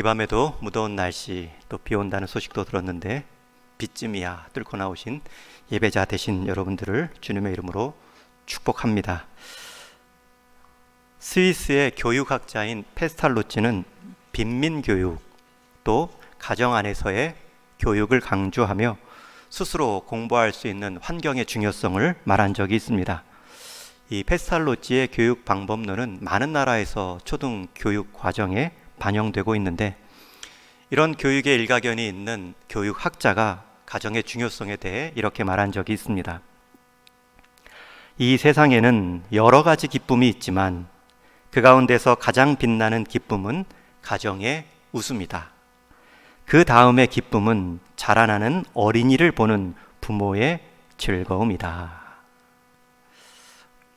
이 밤에도 무더운 날씨, 또 비 온다는 소식도 들었는데 빗쯤이야 뚫고 나오신 예배자 되신 여러분들을 주님의 이름으로 축복합니다. 스위스의 교육학자인 페스탈로치는 빈민교육, 또 가정 안에서의 교육을 강조하며 스스로 공부할 수 있는 환경의 중요성을 말한 적이 있습니다. 이 페스탈로치의 교육 방법론은 많은 나라에서 초등 교육 과정에 반영되고 있는데, 이런 교육의 일가견이 있는 교육학자가 가정의 중요성에 대해 이렇게 말한 적이 있습니다. 이 세상에는 여러 가지 기쁨이 있지만 그 가운데서 가장 빛나는 기쁨은 가정의 웃음이다. 그 다음의 기쁨은 자라나는 어린이를 보는 부모의 즐거움이다.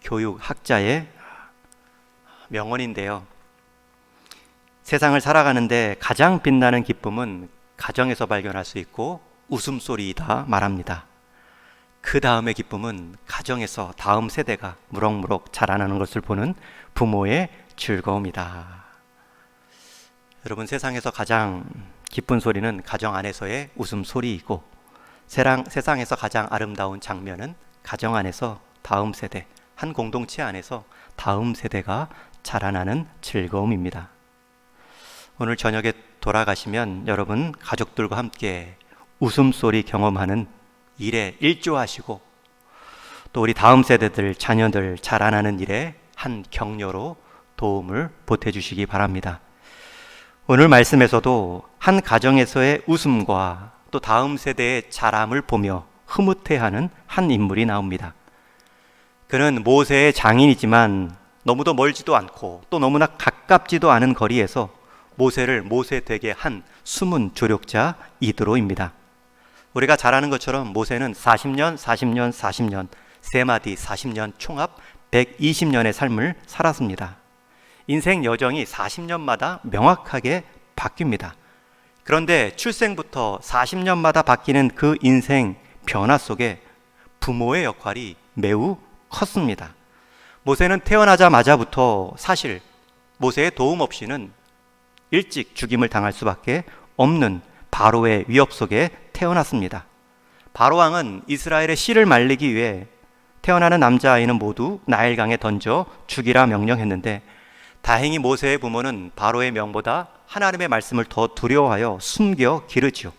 교육학자의 명언인데요. 세상을 살아가는데 가장 빛나는 기쁨은 가정에서 발견할 수 있고 웃음소리이다 말합니다. 그 다음의 기쁨은 가정에서 다음 세대가 무럭무럭 자라나는 것을 보는 부모의 즐거움이다. 여러분, 세상에서 가장 기쁜 소리는 가정 안에서의 웃음소리이고, 세상에서 가장 아름다운 장면은 가정 안에서 다음 세대, 한 공동체 안에서 다음 세대가 자라나는 즐거움입니다. 오늘 저녁에 돌아가시면 여러분 가족들과 함께 웃음소리 경험하는 일에 일조하시고, 또 우리 다음 세대들, 자녀들 자라나는 일에 한 격려로 도움을 보태주시기 바랍니다. 오늘 말씀에서도 한 가정에서의 웃음과 또 다음 세대의 자람을 보며 흐뭇해하는 한 인물이 나옵니다. 그는 모세의 장인이지만 너무도 멀지도 않고 또 너무나 가깝지도 않은 거리에서 모세를 모세되게 한 숨은 조력자 이드로입니다. 우리가 잘 아는 것처럼 모세는 40년 세 마디 40년 총합 120년의 삶을 살았습니다. 인생 여정이 40년마다 명확하게 바뀝니다. 그런데 출생부터 40년마다 바뀌는 그 인생 변화 속에 부모의 역할이 매우 컸습니다. 모세는 태어나자마자부터 사실 모세의 도움 없이는 일찍 죽임을 당할 수밖에 없는 바로의 위협 속에 태어났습니다. 바로 왕은 이스라엘의 씨를 말리기 위해 태어나는 남자아이는 모두 나일강에 던져 죽이라 명령했는데, 다행히 모세의 부모는 바로의 명보다 하나님의 말씀을 더 두려워하여 숨겨 기르지요.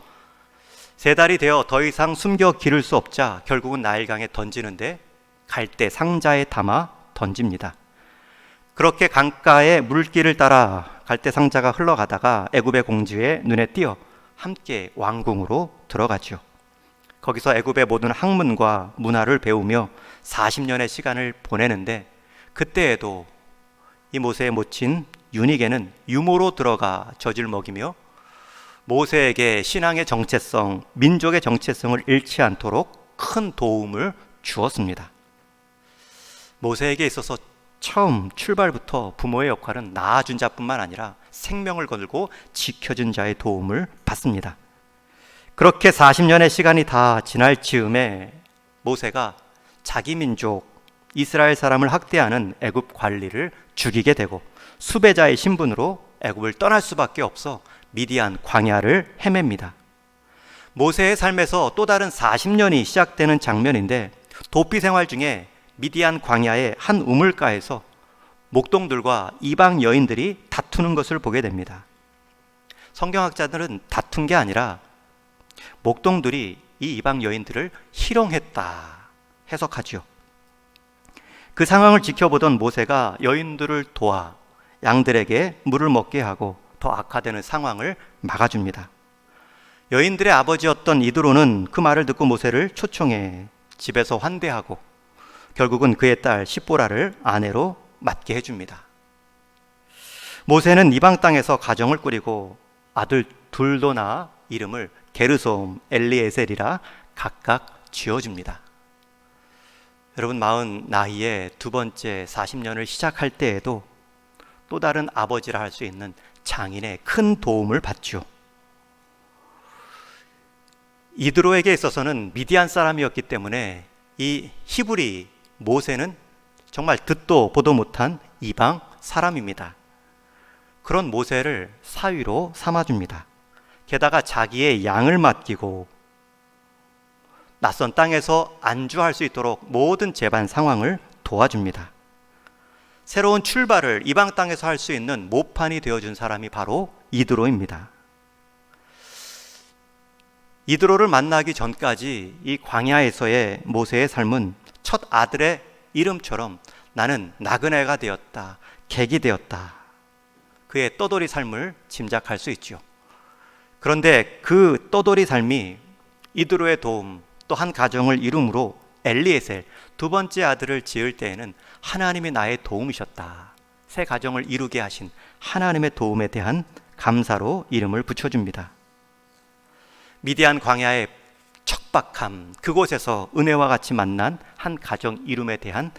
3달이 되어 더 이상 숨겨 기를 수 없자 결국은 나일강에 던지는데 갈대 상자에 담아 던집니다. 그렇게 강가의 물길을 따라 갈대 상자가 흘러가다가 애굽의 공주의 눈에 띄어 함께 왕궁으로 들어가죠. 거기서 애굽의 모든 학문과 문화를 배우며 40년의 시간을 보내는데, 그때에도 이 모세의 모친 유니게는 유모로 들어가 젖을 먹이며 모세에게 신앙의 정체성, 민족의 정체성을 잃지 않도록 큰 도움을 주었습니다. 모세에게 있어서 처음 출발부터 부모의 역할은 낳아준 자뿐만 아니라 생명을 걸고 지켜준 자의 도움을 받습니다. 그렇게 40년의 시간이 다 지날 즈음에 모세가 자기 민족 이스라엘 사람을 학대하는 애굽 관리를 죽이게 되고 수배자의 신분으로 애굽을 떠날 수밖에 없어 미디안 광야를 헤맵니다. 모세의 삶에서 또 다른 40년이 시작되는 장면인데, 도피 생활 중에 미디안 광야의 한 우물가에서 목동들과 이방 여인들이 다투는 것을 보게 됩니다. 성경학자들은 다툰 게 아니라 목동들이 이 이방 여인들을 희롱했다 해석하죠. 그 상황을 지켜보던 모세가 여인들을 도와 양들에게 물을 먹게 하고 더 악화되는 상황을 막아줍니다. 여인들의 아버지였던 이드로는 그 말을 듣고 모세를 초청해 집에서 환대하고 결국은 그의 딸 십보라를 아내로 맡게 해줍니다. 모세는 이방 땅에서 가정을 꾸리고 아들 둘도 낳아 이름을 게르솜, 엘리에셀이라 각각 지어줍니다. 여러분, 40 나이에 두 번째 40년을 시작할 때에도 또 다른 아버지라 할 수 있는 장인의 큰 도움을 받죠. 이드로에게 있어서는 미디안 사람이었기 때문에 이 히브리 모세는 정말 듣도 보도 못한 이방 사람입니다. 그런 모세를 사위로 삼아줍니다. 게다가 자기의 양을 맡기고 낯선 땅에서 안주할 수 있도록 모든 재반 상황을 도와줍니다. 새로운 출발을 이방 땅에서 할 수 있는 모판이 되어준 사람이 바로 이드로입니다. 이드로를 만나기 전까지 이 광야에서의 모세의 삶은 첫 아들의 이름처럼 나는 나그네가 되었다, 객이 되었다, 그의 떠돌이 삶을 짐작할 수 있죠. 그런데 그 떠돌이 삶이 이드로의 도움, 또 한 가정을 이름으로 엘리에셀 두 번째 아들을 지을 때에는 하나님이 나의 도움이셨다, 새 가정을 이루게 하신 하나님의 도움에 대한 감사로 이름을 붙여줍니다. 미디안 광야의 척박함, 그곳에서 은혜와 같이 만난 한 가정 이름에 대한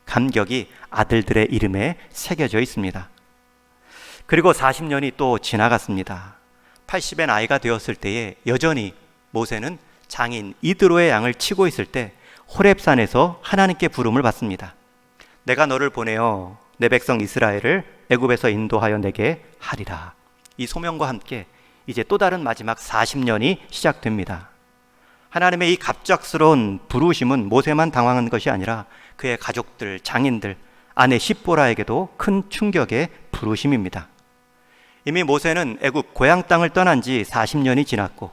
감격이 아들들의 이름에 새겨져 있습니다. 그리고 40년이 또 지나갔습니다. 80의 나이가 되었을 때에 여전히 모세는 장인 이드로의 양을 치고 있을 때 호렙산에서 하나님께 부름을 받습니다. 내가 너를 보내어 내 백성 이스라엘을 애굽에서 인도하여 내게 하리라. 이 소명과 함께 이제 또 다른 마지막 40년이 시작됩니다. 하나님의 이 갑작스러운 부르심은 모세만 당황한 것이 아니라 그의 가족들, 장인들, 아내 십보라에게도 큰 충격의 부르심입니다. 이미 모세는 애굽 고향 땅을 떠난 지 40년이 지났고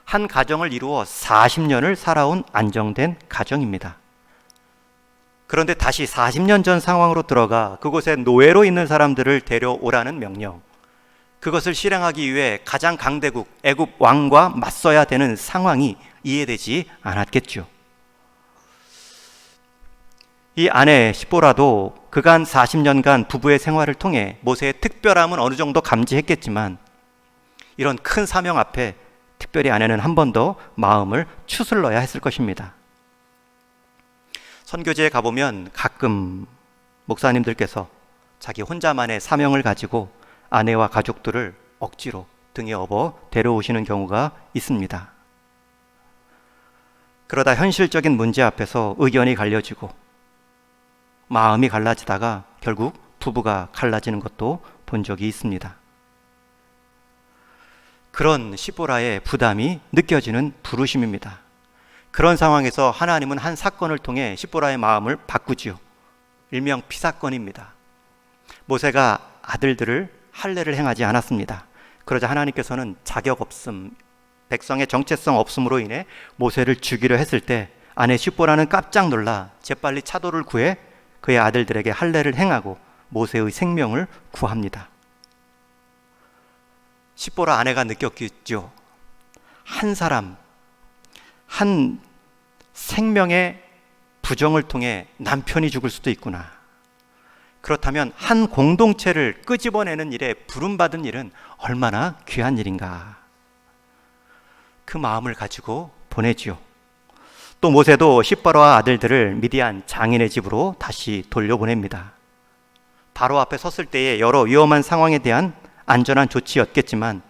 한 가정을 이루어 40년을 살아온 안정된 가정입니다. 그런데 다시 40년 전 상황으로 들어가 그곳에 노예로 있는 사람들을 데려오라는 명령, 그것을 실행하기 위해 가장 강대국 애굽 왕과 맞서야 되는 상황이 이해되지 않았겠죠. 이 아내 십보라도 그간 40년간 부부의 생활을 통해 모세의 특별함은 어느 정도 감지했겠지만 이런 큰 사명 앞에 특별히 아내는 한 번 더 마음을 추슬러야 했을 것입니다. 선교지에 가보면 가끔 목사님들께서 자기 혼자만의 사명을 가지고 아내와 가족들을 억지로 등에 업어 데려오시는 경우가 있습니다. 그러다 현실적인 문제 앞에서 의견이 갈려지고 마음이 갈라지다가 결국 부부가 갈라지는 것도 본 적이 있습니다. 그런 십보라의 부담이 느껴지는 부르심입니다. 그런 상황에서 하나님은 한 사건을 통해 십보라의 마음을 바꾸지요. 일명 피사건입니다. 모세가 아들들을 할례를 행하지 않았습니다. 그러자 하나님께서는 자격 없음, 백성의 정체성 없음으로 인해 모세를 죽이려 했을 때 아내 십보라는 깜짝 놀라 재빨리 차도를 구해 그의 아들들에게 할례를 행하고 모세의 생명을 구합니다. 십보라 아내가 느꼈겠죠. 한 사람, 한 생명의 부정을 통해 남편이 죽을 수도 있구나. 그렇다면 한 공동체를 끄집어내는 일에 부름받은 일은 얼마나 귀한 일인가. 그 마음을 가지고 보내지요. 또 모세도 십보라와 아들들을 미디안 장인의 집으로 다시 돌려보냅니다. 바로 앞에 섰을 때의 여러 위험한 상황에 대한 안전한 조치였겠지만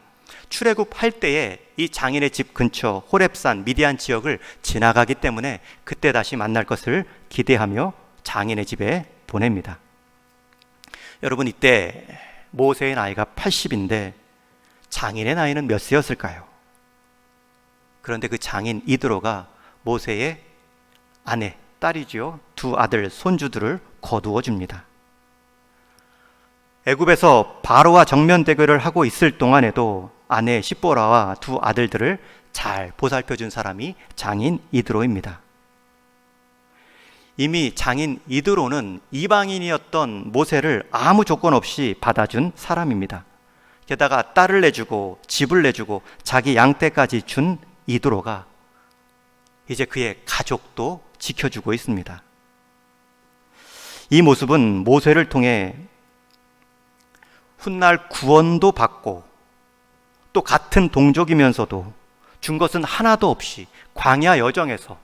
출애굽할 때에 이 장인의 집 근처 호렙산 미디안 지역을 지나가기 때문에 그때 다시 만날 것을 기대하며 장인의 집에 보냅니다. 여러분, 이때 모세의 나이가 80인데 장인의 나이는 몇 세였을까요? 그런데 그 장인 이드로가 모세의 아내, 딸이지요. 두 아들, 손주들을 거두어 줍니다. 애굽에서 바로와 정면 대결을 하고 있을 동안에도 아내 십보라와 두 아들들을 잘 보살펴준 사람이 장인 이드로입니다. 이미 장인 이드로는 이방인이었던 모세를 아무 조건 없이 받아준 사람입니다. 게다가 딸을 내주고 집을 내주고 자기 양떼까지 준 이드로가 이제 그의 가족도 지켜주고 있습니다. 이 모습은 모세를 통해 훗날 구원도 받고 또 같은 동족이면서도 준 것은 하나도 없이 광야 여정에서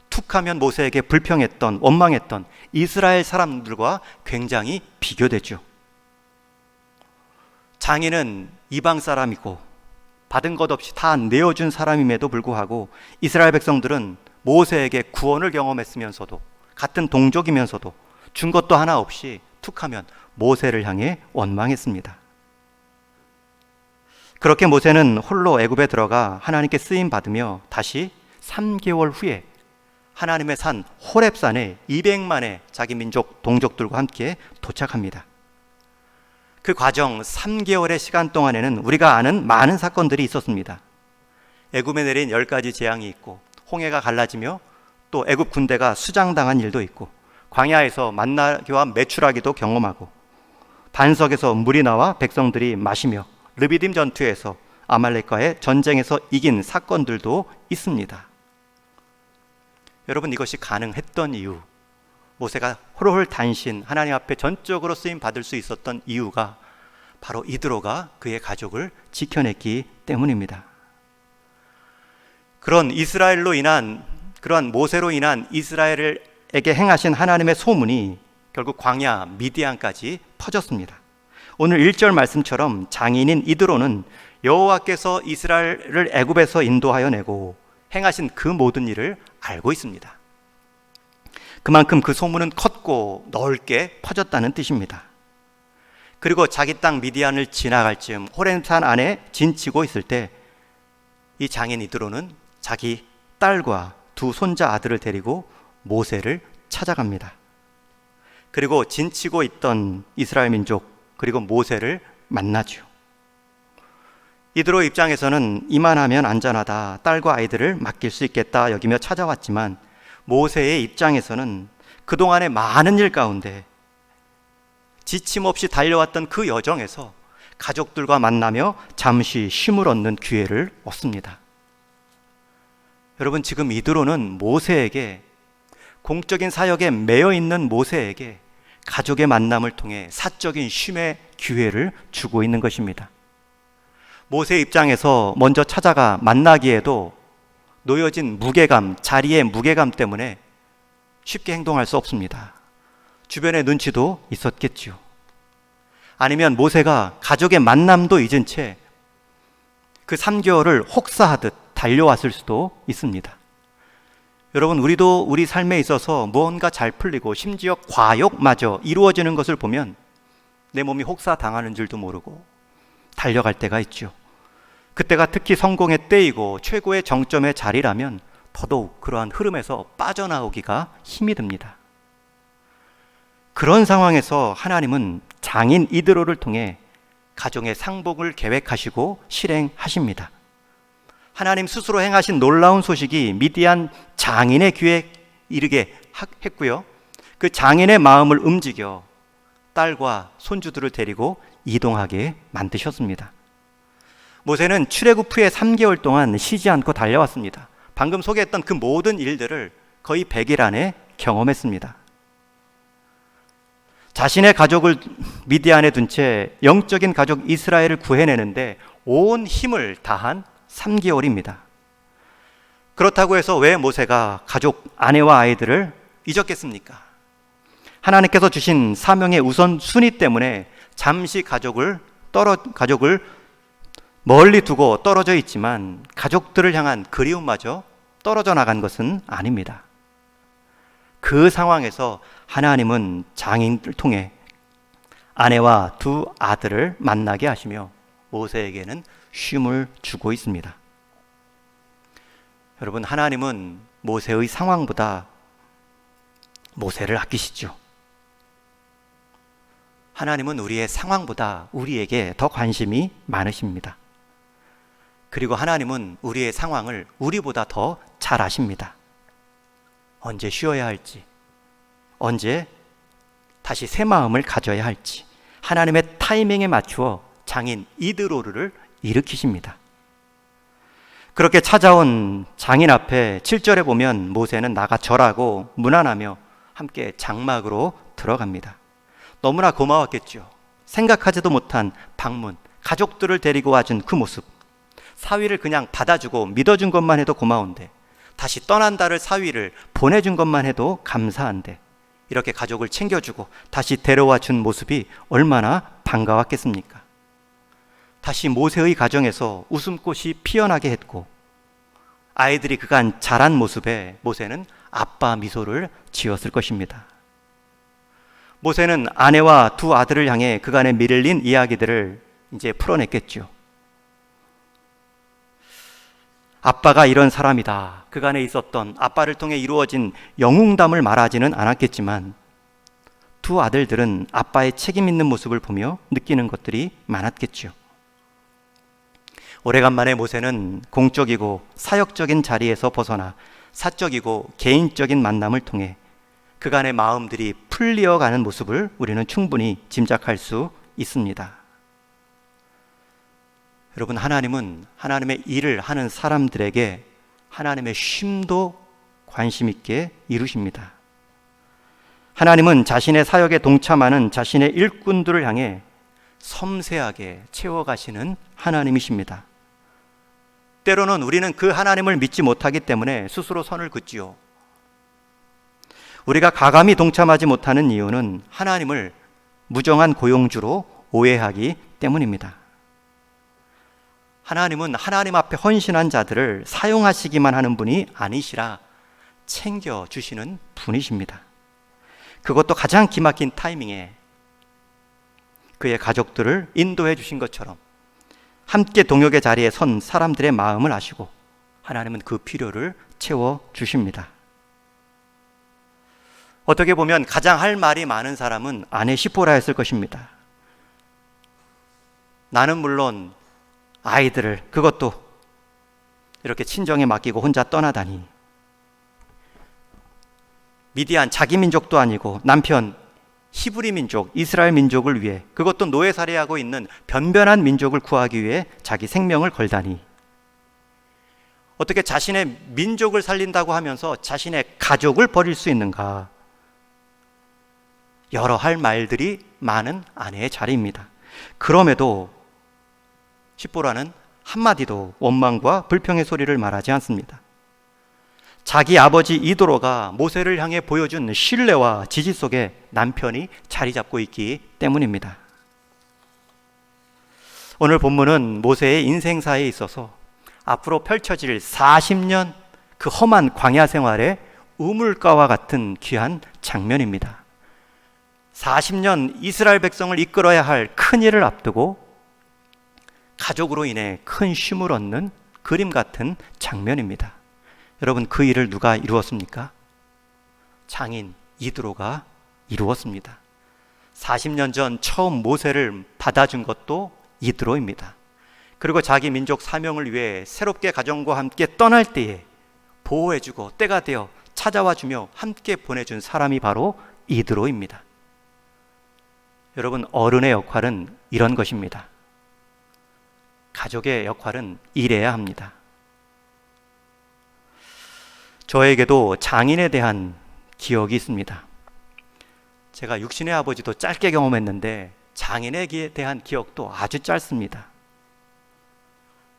툭하면 모세에게 불평했던, 원망했던 이스라엘 사람들과 굉장히 비교되죠. 장인은 이방 사람이고 받은 것 없이 다 내어준 사람임에도 불구하고 이스라엘 백성들은 모세에게 구원을 경험했으면서도 같은 동족이면서도 준 것도 하나 없이 툭하면 모세를 향해 원망했습니다. 그렇게 모세는 홀로 애굽에 들어가 하나님께 쓰임 받으며 다시 3개월 후에 하나님의 산 호렙산에 200만의 자기 민족 동족들과 함께 도착합니다. 그 과정 3개월의 시간 동안에는 우리가 아는 많은 사건들이 있었습니다. 애굽에 내린 10가지 재앙이 있고, 홍해가 갈라지며 또 애굽 군대가 수장당한 일도 있고, 광야에서 만나기와 메추라기도 경험하고, 반석에서 물이 나와 백성들이 마시며, 르비딤 전투에서 아말렉과의 전쟁에서 이긴 사건들도 있습니다. 여러분, 이것이 가능했던 이유, 모세가 홀홀 단신 하나님 앞에 전적으로 쓰임 받을 수 있었던 이유가 바로 이드로가 그의 가족을 지켜냈기 때문입니다. 그런 모세로 인한 이스라엘에게 행하신 하나님의 소문이 결국 광야 미디안까지 퍼졌습니다. 오늘 1절 말씀처럼 장인인 이드로는 여호와께서 이스라엘을 애굽에서 인도하여 내고 행하신 그 모든 일을 알고 있습니다. 그만큼 그 소문은 컸고 넓게 퍼졌다는 뜻입니다. 그리고 자기 땅 미디안을 지나갈 즈음 호렙산 안에 진치고 있을 때 이 장인 이드로는 자기 딸과 두 손자 아들을 데리고 모세를 찾아갑니다. 그리고 진치고 있던 이스라엘 민족 그리고 모세를 만나죠. 이드로 입장에서는 이만하면 안전하다, 딸과 아이들을 맡길 수 있겠다 여기며 찾아왔지만, 모세의 입장에서는 그동안의 많은 일 가운데 지침 없이 달려왔던 그 여정에서 가족들과 만나며 잠시 쉼을 얻는 기회를 얻습니다. 여러분, 지금 이드로는 모세에게, 공적인 사역에 매여 있는 모세에게 가족의 만남을 통해 사적인 쉼의 기회를 주고 있는 것입니다. 모세 입장에서 먼저 찾아가 만나기에도 놓여진 무게감, 자리의 무게감 때문에 쉽게 행동할 수 없습니다. 주변의 눈치도 있었겠지요. 아니면 모세가 가족의 만남도 잊은 채 그 3개월을 혹사하듯 달려왔을 수도 있습니다. 여러분, 우리도 우리 삶에 있어서 무언가 잘 풀리고 심지어 과욕마저 이루어지는 것을 보면 내 몸이 혹사당하는 줄도 모르고 달려갈 때가 있죠. 그때가 특히 성공의 때이고 최고의 정점의 자리라면 더더욱 그러한 흐름에서 빠져나오기가 힘이 듭니다. 그런 상황에서 하나님은 장인 이드로를 통해 가정의 상복을 계획하시고 실행하십니다. 하나님 스스로 행하신 놀라운 소식이 미디안 장인의 귀에 이르게 했고요, 그 장인의 마음을 움직여 딸과 손주들을 데리고 이동하게 만드셨습니다. 모세는 출애굽 후에 3개월 동안 쉬지 않고 달려왔습니다. 방금 소개했던 그 모든 일들을 거의 100일 안에 경험했습니다. 자신의 가족을 미디안에 둔 채 영적인 가족 이스라엘을 구해내는데 온 힘을 다한 3개월입니다. 그렇다고 해서 왜 모세가 가족, 아내와 아이들을 잊었겠습니까? 하나님께서 주신 사명의 우선순위 때문에 잠시 가족을 멀리 두고 떨어져 있지만 가족들을 향한 그리움마저 떨어져 나간 것은 아닙니다. 그 상황에서 하나님은 장인을 통해 아내와 두 아들을 만나게 하시며 모세에게는 쉼을 주고 있습니다. 여러분, 하나님은 모세의 상황보다 모세를 아끼시죠. 하나님은 우리의 상황보다 우리에게 더 관심이 많으십니다. 그리고 하나님은 우리의 상황을 우리보다 더 잘 아십니다. 언제 쉬어야 할지, 언제 다시 새 마음을 가져야 할지 하나님의 타이밍에 맞추어 장인 이드로를 일으키십니다. 그렇게 찾아온 장인 앞에 7절에 보면 모세는 나가 절하고 문안하며 함께 장막으로 들어갑니다. 너무나 고마웠겠죠. 생각하지도 못한 방문, 가족들을 데리고 와준 그 모습, 사위를 그냥 받아주고 믿어준 것만 해도 고마운데 다시 떠난다를 사위를 보내준 것만 해도 감사한데 이렇게 가족을 챙겨주고 다시 데려와 준 모습이 얼마나 반가웠겠습니까? 다시 모세의 가정에서 웃음꽃이 피어나게 했고 아이들이 그간 자란 모습에 모세는 아빠 미소를 지었을 것입니다. 모세는 아내와 두 아들을 향해 그간에 밀린 이야기들을 이제 풀어냈겠죠. 아빠가 이런 사람이다, 그간에 있었던 아빠를 통해 이루어진 영웅담을 말하지는 않았겠지만 두 아들들은 아빠의 책임 있는 모습을 보며 느끼는 것들이 많았겠죠. 오래간만에 모세는 공적이고 사역적인 자리에서 벗어나 사적이고 개인적인 만남을 통해 그간의 마음들이 풀리어가는 모습을 우리는 충분히 짐작할 수 있습니다. 여러분, 하나님은 하나님의 일을 하는 사람들에게 하나님의 쉼도 관심 있게 이루십니다. 하나님은 자신의 사역에 동참하는 자신의 일꾼들을 향해 섬세하게 채워가시는 하나님이십니다. 때로는 우리는 그 하나님을 믿지 못하기 때문에 스스로 선을 긋지요. 우리가 가감히 동참하지 못하는 이유는 하나님을 무정한 고용주로 오해하기 때문입니다. 하나님은 하나님 앞에 헌신한 자들을 사용하시기만 하는 분이 아니시라 챙겨주시는 분이십니다. 그것도 가장 기막힌 타이밍에 그의 가족들을 인도해 주신 것처럼 함께 동역의 자리에 선 사람들의 마음을 아시고 하나님은 그 필요를 채워주십니다. 어떻게 보면 가장 할 말이 많은 사람은 아내 시포라였을 것입니다. 나는 물론 아이들을, 그것도 이렇게 친정에 맡기고 혼자 떠나다니, 미디안 자기 민족도 아니고 남편 히브리 민족, 이스라엘 민족을 위해, 그것도 노예살이하고 있는 변변한 민족을 구하기 위해 자기 생명을 걸다니, 어떻게 자신의 민족을 살린다고 하면서 자신의 가족을 버릴 수 있는가? 여러 할 말들이 많은 아내의 자리입니다. 그럼에도 시보라는 한마디도 원망과 불평의 소리를 말하지 않습니다. 자기 아버지 이도로가 모세를 향해 보여준 신뢰와 지지 속에 남편이 자리 잡고 있기 때문입니다. 오늘 본문은 모세의 인생사에 있어서 앞으로 펼쳐질 40년 그 험한 광야 생활의 우물가와 같은 귀한 장면입니다. 40년 이스라엘 백성을 이끌어야 할 큰 일을 앞두고 가족으로 인해 큰 쉼을 얻는 그림 같은 장면입니다. 여러분, 그 일을 누가 이루었습니까? 장인 이드로가 이루었습니다. 40년 전 처음 모세를 받아준 것도 이드로입니다. 그리고 자기 민족 사명을 위해 새롭게 가정과 함께 떠날 때에 보호해주고 때가 되어 찾아와주며 함께 보내준 사람이 바로 이드로입니다. 여러분, 어른의 역할은 이런 것입니다. 가족의 역할은 이래야 합니다. 저에게도 장인에 대한 기억이 있습니다. 제가 육신의 아버지도 짧게 경험했는데 장인에 대한 기억도 아주 짧습니다.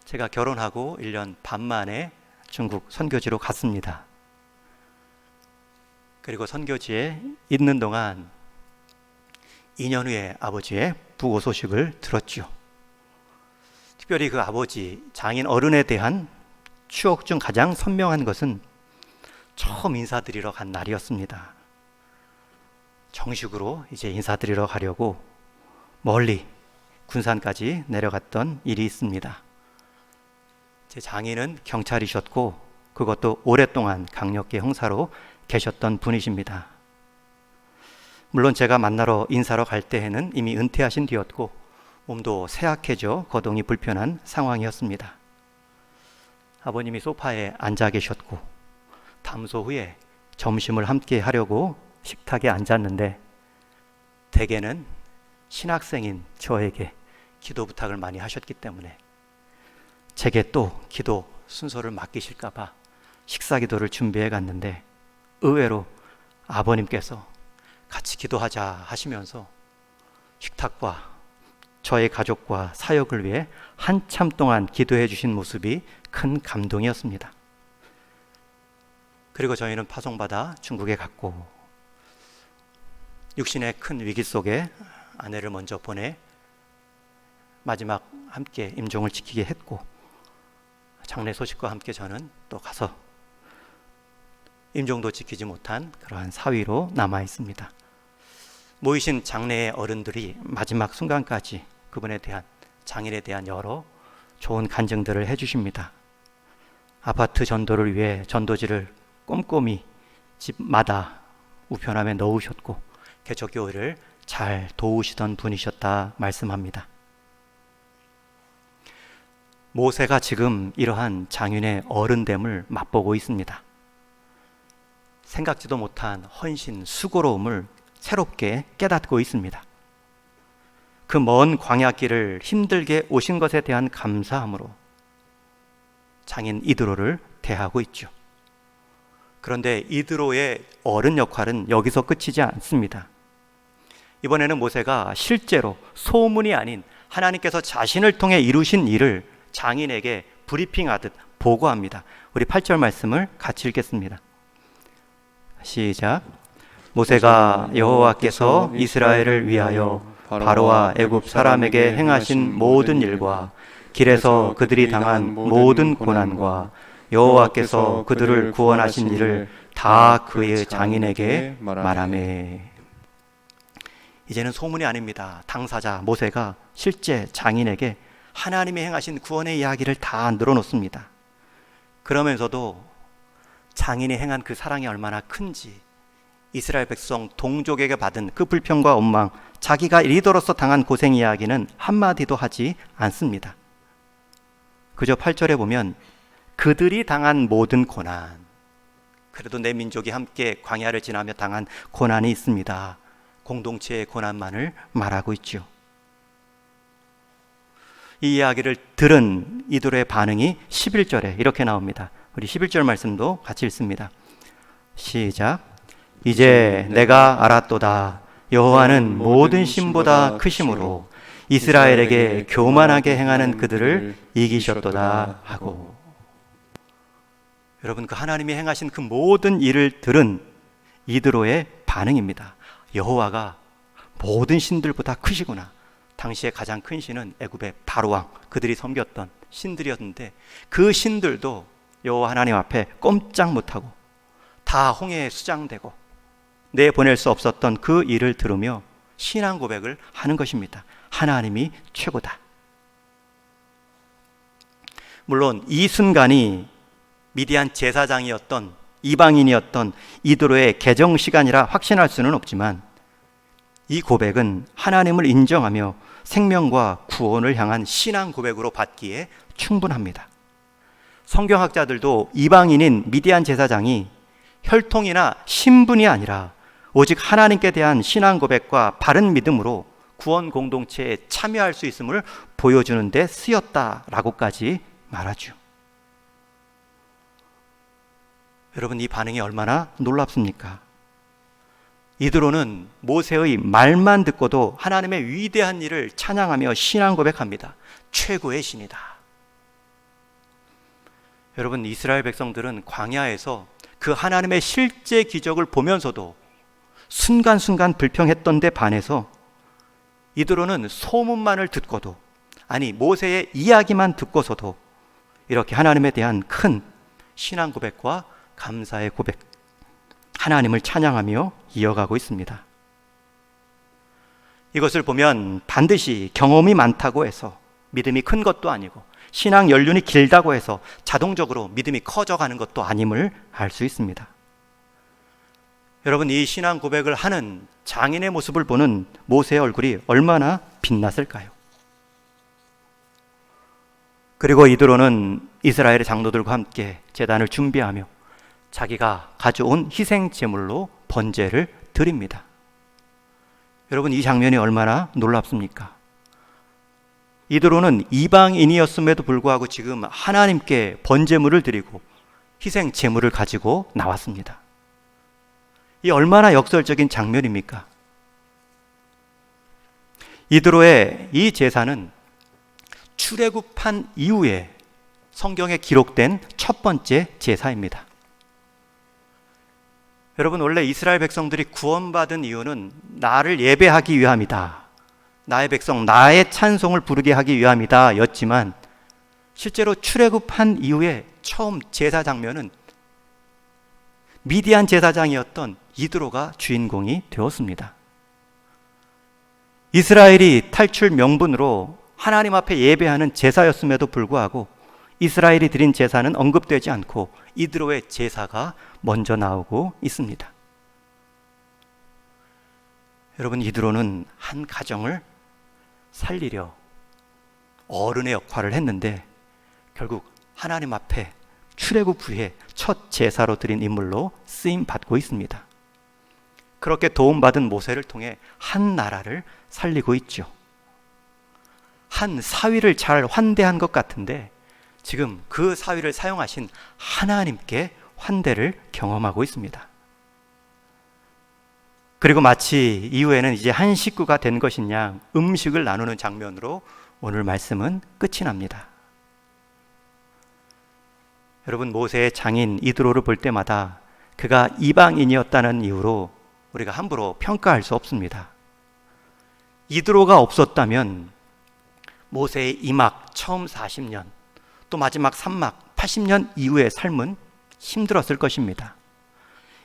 제가 결혼하고 1년 반 만에 중국 선교지로 갔습니다. 그리고 선교지에 있는 동안 2년 후에 아버지의 부고 소식을 들었죠. 특별히 그 아버지, 장인 어른에 대한 추억 중 가장 선명한 것은 처음 인사드리러 간 날이었습니다. 정식으로 이제 인사드리러 가려고 멀리 군산까지 내려갔던 일이 있습니다. 제 장인은 경찰이셨고 그것도 오랫동안 강력계 형사로 계셨던 분이십니다. 물론 제가 만나러 인사로 갈 때에는 이미 은퇴하신 뒤였고 몸도 쇠약해져 거동이 불편한 상황이었습니다. 아버님이 소파에 앉아 계셨고 담소 후에 점심을 함께 하려고 식탁에 앉았는데 대개는 신학생인 저에게 기도 부탁을 많이 하셨기 때문에 제게 또 기도 순서를 맡기실까 봐 식사 기도를 준비해 갔는데 의외로 아버님께서 같이 기도하자 하시면서 식탁과 저의 가족과 사역을 위해 한참 동안 기도해 주신 모습이 큰 감동이었습니다. 그리고 저희는 파송받아 중국에 갔고 육신의 큰 위기 속에 아내를 먼저 보내 마지막 함께 임종을 지키게 했고 장례 소식과 함께 저는 또 가서 임종도 지키지 못한 그러한 사위로 남아 있습니다. 모이신 장례의 어른들이 마지막 순간까지 그분에 대한, 장인에 대한 여러 좋은 간증들을 해주십니다. 아파트 전도를 위해 전도지를 꼼꼼히 집마다 우편함에 넣으셨고 개척교회를 잘 도우시던 분이셨다 말씀합니다. 모세가 지금 이러한 장윤의 어른됨을 맛보고 있습니다. 생각지도 못한 헌신, 수고로움을 새롭게 깨닫고 있습니다. 그 먼 광야길을 힘들게 오신 것에 대한 감사함으로 장인 이드로를 대하고 있죠. 그런데 이드로의 어른 역할은 여기서 끝이지 않습니다. 이번에는 모세가 실제로 소문이 아닌 하나님께서 자신을 통해 이루신 일을 장인에게 브리핑하듯 보고합니다. 우리 8절 말씀을 같이 읽겠습니다. 시작. 모세가 여호와께서 이스라엘을 위하여 바로와 애굽 사람에게 행하신 모든 일과 길에서 그들이 당한 모든 고난과 여호와께서 그들을 구원하신 일을 다 그의 장인에게 말하매. 이제는 소문이 아닙니다. 당사자 모세가 실제 장인에게 하나님이 행하신 구원의 이야기를 다 늘어놓습니다. 그러면서도 장인이 행한 그 사랑이 얼마나 큰지, 이스라엘 백성 동족에게 받은 그 불평과 원망, 자기가 리더로서 당한 고생 이야기는 한마디도 하지 않습니다. 그저 8절에 보면 그들이 당한 모든 고난, 그래도 내 민족이 함께 광야를 지나며 당한 고난이 있습니다. 공동체의 고난만을 말하고 있죠. 이 이야기를 들은 이들의 반응이 11절에 이렇게 나옵니다. 우리 11절 말씀도 같이 읽습니다. 시작. 이제 내가 알았도다. 여호와는 모든 신보다 크심으로 이스라엘에게 교만하게 행하는 그들을 이기셨도다 하고. 여러분, 그 하나님이 행하신 그 모든 일을 들은 이드로의 반응입니다. 여호와가 모든 신들보다 크시구나. 당시에 가장 큰 신은 애굽의 바로왕, 그들이 섬겼던 신들이었는데 그 신들도 여호와 하나님 앞에 꼼짝 못하고 다 홍해에 수장되고 내보낼 수 없었던 그 일을 들으며 신앙 고백을 하는 것입니다. 하나님이 최고다. 물론 이 순간이 미디안 제사장이었던 이방인이었던 이드로의 개정 시간이라 확신할 수는 없지만 이 고백은 하나님을 인정하며 생명과 구원을 향한 신앙 고백으로 받기에 충분합니다. 성경학자들도 이방인인 미디안 제사장이 혈통이나 신분이 아니라 오직 하나님께 대한 신앙 고백과 바른 믿음으로 구원 공동체에 참여할 수 있음을 보여주는 데 쓰였다라고까지 말하죠. 여러분, 이 반응이 얼마나 놀랍습니까? 이드로는 모세의 말만 듣고도 하나님의 위대한 일을 찬양하며 신앙 고백합니다. 최고의 신이다. 여러분, 이스라엘 백성들은 광야에서 그 하나님의 실제 기적을 보면서도 순간순간 불평했던 데 반해서 이드로는 소문만을 듣고도, 아니 모세의 이야기만 듣고서도 이렇게 하나님에 대한 큰 신앙 고백과 감사의 고백, 하나님을 찬양하며 이어가고 있습니다. 이것을 보면 반드시 경험이 많다고 해서 믿음이 큰 것도 아니고 신앙 연륜이 길다고 해서 자동적으로 믿음이 커져가는 것도 아님을 알 수 있습니다. 여러분, 이 신앙 고백을 하는 장인의 모습을 보는 모세의 얼굴이 얼마나 빛났을까요? 그리고 이드로는 이스라엘의 장로들과 함께 제단을 준비하며 자기가 가져온 희생 제물로 번제를 드립니다. 여러분, 이 장면이 얼마나 놀랍습니까? 이드로는 이방인이었음에도 불구하고 지금 하나님께 번제물을 드리고 희생 제물을 가지고 나왔습니다. 이 얼마나 역설적인 장면입니까? 이드로의 이 제사는 출애굽한 이후에 성경에 기록된 첫 번째 제사입니다. 여러분, 원래 이스라엘 백성들이 구원받은 이유는 나를 예배하기 위함이다, 나의 백성, 나의 찬송을 부르게 하기 위함이다 였지만 실제로 출애굽한 이후에 처음 제사 장면은 미디안 제사장이었던 이드로가 주인공이 되었습니다. 이스라엘이 탈출 명분으로 하나님 앞에 예배하는 제사였음에도 불구하고 이스라엘이 드린 제사는 언급되지 않고 이드로의 제사가 먼저 나오고 있습니다. 여러분, 이드로는 한 가정을 살리려 어른의 역할을 했는데 결국 하나님 앞에 출애굽 후에 첫 제사로 드린 인물로 쓰임 받고 있습니다. 그렇게 도움받은 모세를 통해 한 나라를 살리고 있죠. 한 사위를 잘 환대한 것 같은데 지금 그 사위를 사용하신 하나님께 환대를 경험하고 있습니다. 그리고 마치 이후에는 이제 한 식구가 된 것이냐 음식을 나누는 장면으로 오늘 말씀은 끝이 납니다. 여러분, 모세의 장인 이드로를 볼 때마다 그가 이방인이었다는 이유로 우리가 함부로 평가할 수 없습니다. 이드로가 없었다면 모세의 이막 처음 40년 또 마지막 산막 80년 이후의 삶은 힘들었을 것입니다.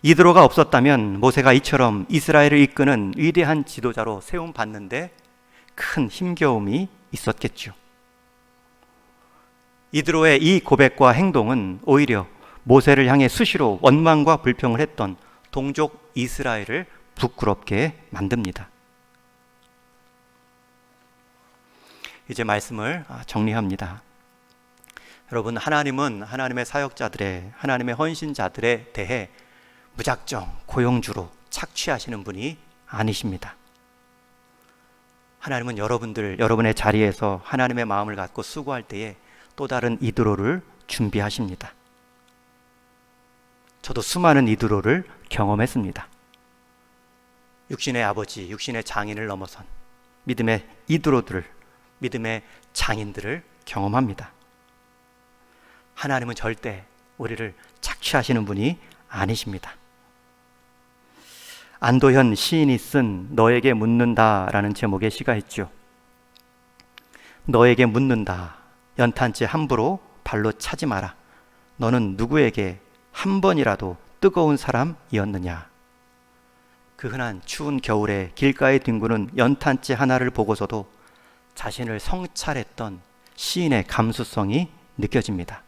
이드로가 없었다면 모세가 이처럼 이스라엘을 이끄는 위대한 지도자로 세움받는데 큰 힘겨움이 있었겠죠. 이드로의 이 고백과 행동은 오히려 모세를 향해 수시로 원망과 불평을 했던 동족 이스라엘을 부끄럽게 만듭니다. 이제 말씀을 정리합니다. 여러분, 하나님은 하나님의 사역자들의, 하나님의 헌신자들에 대해 무작정 고용주로 착취하시는 분이 아니십니다. 하나님은 여러분의 자리에서 하나님의 마음을 갖고 수고할 때에 또 다른 이드로를 준비하십니다. 저도 수많은 이드로를 경험했습니다. 육신의 아버지, 육신의 장인을 넘어선 믿음의 이드로들을, 믿음의 장인들을 경험합니다. 하나님은 절대 우리를 착취하시는 분이 아니십니다. 안도현 시인이 쓴 너에게 묻는다라는 제목의 시가 있죠. 너에게 묻는다. 연탄재 함부로 발로 차지 마라. 너는 누구에게 한 번이라도 뜨거운 사람이었느냐. 그 흔한 추운 겨울에 길가에 뒹구는 연탄재 하나를 보고서도 자신을 성찰했던 시인의 감수성이 느껴집니다.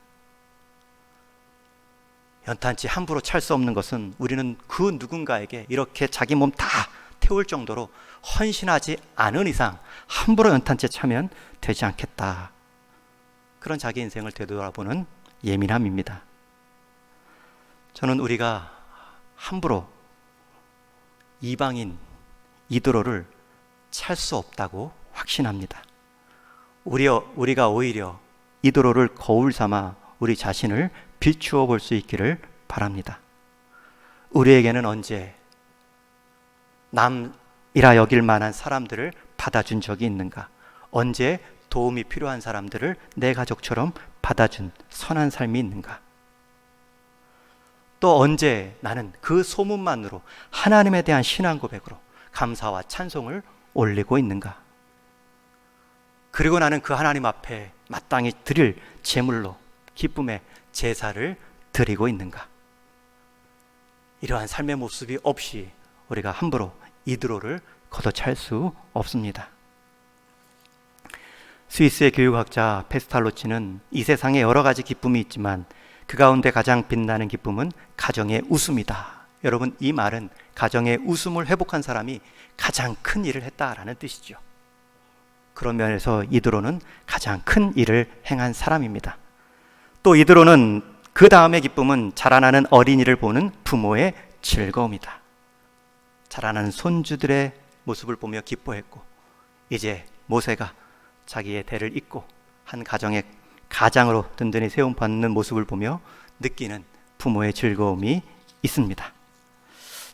연탄재 함부로 찰 수 없는 것은 우리는 그 누군가에게 이렇게 자기 몸 다 태울 정도로 헌신하지 않은 이상 함부로 연탄재 차면 되지 않겠다. 그런 자기 인생을 되돌아보는 예민함입니다. 저는 우리가 함부로 이방인 이드로를 찰 수 없다고 확신합니다. 우리가 오히려 이드로를 거울 삼아 우리 자신을 비추어 볼 수 있기를 바랍니다. 우리에게는 언제 남이라 여길 만한 사람들을 받아준 적이 있는가? 언제 도움이 필요한 사람들을 내 가족처럼 받아준 선한 삶이 있는가? 또 언제 나는 그 소문만으로 하나님에 대한 신앙 고백으로 감사와 찬송을 올리고 있는가? 그리고 나는 그 하나님 앞에 마땅히 드릴 제물로 기쁨의 제사를 드리고 있는가? 이러한 삶의 모습이 없이 우리가 함부로 이드로를 걷어찰 수 없습니다. 스위스의 교육학자 페스탈로치는 이 세상에 여러 가지 기쁨이 있지만 그 가운데 가장 빛나는 기쁨은 가정의 웃음이다. 여러분, 이 말은 가정의 웃음을 회복한 사람이 가장 큰 일을 했다라는 뜻이죠. 그런 면에서 이드로는 가장 큰 일을 행한 사람입니다. 또 이드로는 그 다음의 기쁨은 자라나는 어린이를 보는 부모의 즐거움이다. 자라나는 손주들의 모습을 보며 기뻐했고, 이제 모세가 자기의 대를 잇고 한 가정의 가장으로 든든히 세움받는 모습을 보며 느끼는 부모의 즐거움이 있습니다.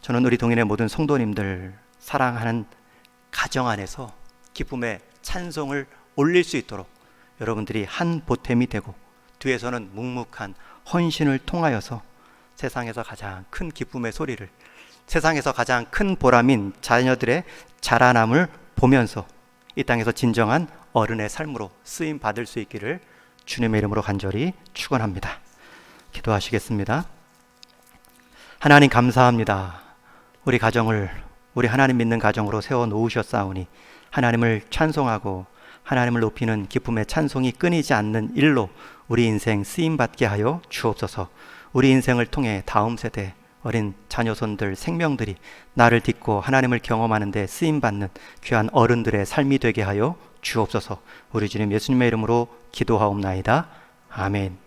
저는 우리 동인의 모든 성도님들 사랑하는 가정 안에서 기쁨의 찬송을 올릴 수 있도록 여러분들이 한 보탬이 되고 뒤에서는 묵묵한 헌신을 통하여서 세상에서 가장 큰 기쁨의 소리를, 세상에서 가장 큰 보람인 자녀들의 자라남을 보면서 이 땅에서 진정한 어른의 삶으로 쓰임 받을 수 있기를 주님의 이름으로 간절히 축원합니다. 기도하시겠습니다. 하나님 감사합니다. 우리 가정을 우리 하나님 믿는 가정으로 세워 놓으셨사오니 하나님을 찬송하고 하나님을 높이는 기쁨의 찬송이 끊이지 않는 일로 우리 인생 쓰임받게 하여 주옵소서. 우리 인생을 통해 다음 세대 어린 자녀손들 생명들이 나를 딛고 하나님을 경험하는 데 쓰임받는 귀한 어른들의 삶이 되게 하여 주옵소서. 우리 주님 예수님의 이름으로 기도하옵나이다. 아멘.